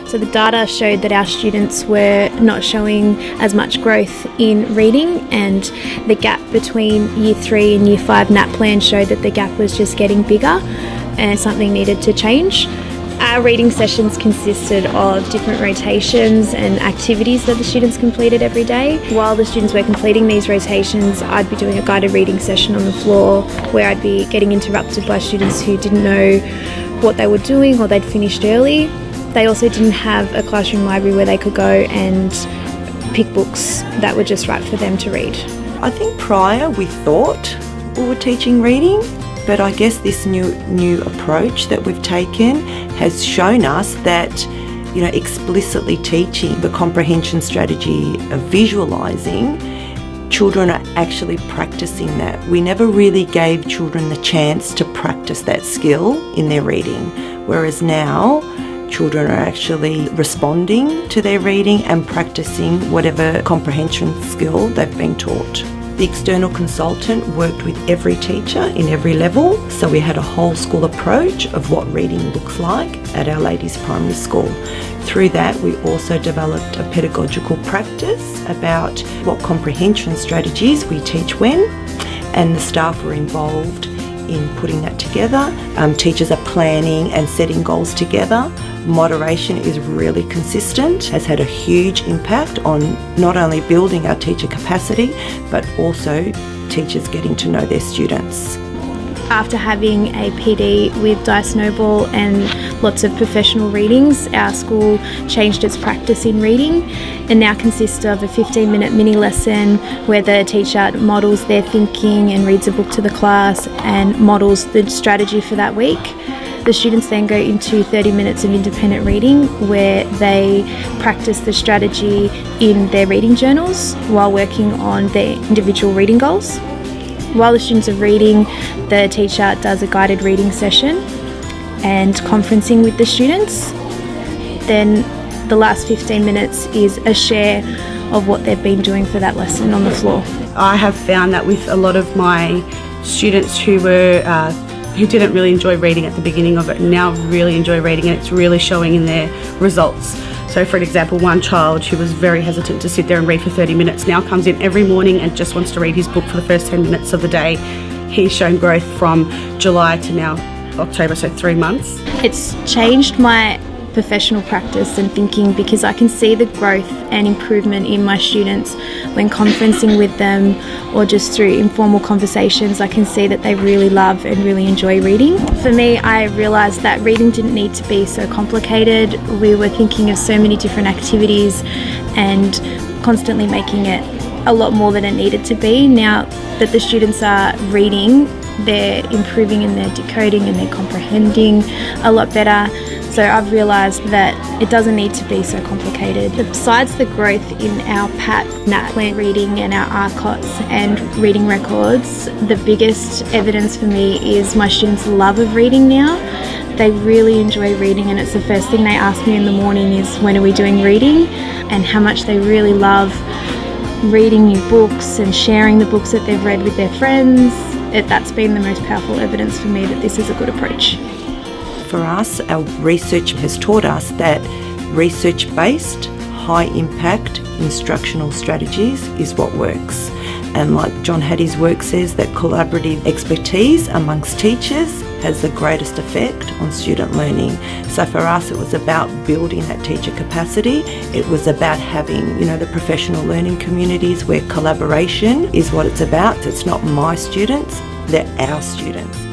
So the data showed that our students were not showing as much growth in reading, and the gap between Year 3 and Year 5 NAP plan showed that the gap was just getting bigger and something needed to change. Our reading sessions consisted of different rotations and activities that the students completed every day. While the students were completing these rotations, I'd be doing a guided reading session on the floor where I'd be getting interrupted by students who didn't know what they were doing or they'd finished early. They also didn't have a classroom library where they could go and pick books that were just right for them to read. I think prior we thought we were teaching reading, but I guess this new approach that we've taken has shown us that, you know, explicitly teaching the comprehension strategy of visualising, children are actually practicing that. We never really gave children the chance to practice that skill in their reading, whereas now children are actually responding to their reading and practicing whatever comprehension skill they've been taught. The external consultant worked with every teacher in every level, so we had a whole school approach of what reading looks like at Our Lady's Primary School. Through that, we also developed a pedagogical practice about what comprehension strategies we teach when, and the staff were involved in putting that together. Teachers are planning and setting goals together. Moderation is really consistent, has had a huge impact on not only building our teacher capacity, but also teachers getting to know their students. After having a PD with Dice Noble and lots of professional readings, our school changed its practice in reading and now consists of a 15-minute mini lesson where the teacher models their thinking and reads a book to the class and models the strategy for that week. The students then go into 30 minutes of independent reading where they practice the strategy in their reading journals while working on their individual reading goals. While the students are reading, the teacher does a guided reading session and conferencing with the students. Then the last 15 minutes is a share of what they've been doing for that lesson on the floor. I have found that with a lot of my students who didn't really enjoy reading at the beginning of it now really enjoy reading, and it's really showing in their results. So for example, one child who was very hesitant to sit there and read for 30 minutes now comes in every morning and just wants to read his book for the first 10 minutes of the day. He's shown growth from July to now October, so 3 months. It's changed my professional practice and thinking because I can see the growth and improvement in my students when conferencing with them or just through informal conversations. I can see that they really love and really enjoy reading. For me, I realised that reading didn't need to be so complicated. We were thinking of so many different activities and constantly making it a lot more than it needed to be. Now that the students are reading, they're improving in their decoding and their comprehending a lot better. So I've realised that it doesn't need to be so complicated. Besides the growth in our PAT, NAT plan reading and our RCOTs and reading records, the biggest evidence for me is my students' love of reading now. They really enjoy reading, and it's the first thing they ask me in the morning is, when are we doing reading? And how much they really love reading new books and sharing the books that they've read with their friends. That's been the most powerful evidence for me that this is a good approach. For us, our research has taught us that research-based, high-impact instructional strategies is what works. And like John Hattie's work says, that collaborative expertise amongst teachers has the greatest effect on student learning. So for us, it was about building that teacher capacity. It was about having, the professional learning communities where collaboration is what it's about. It's not my students, they're our students.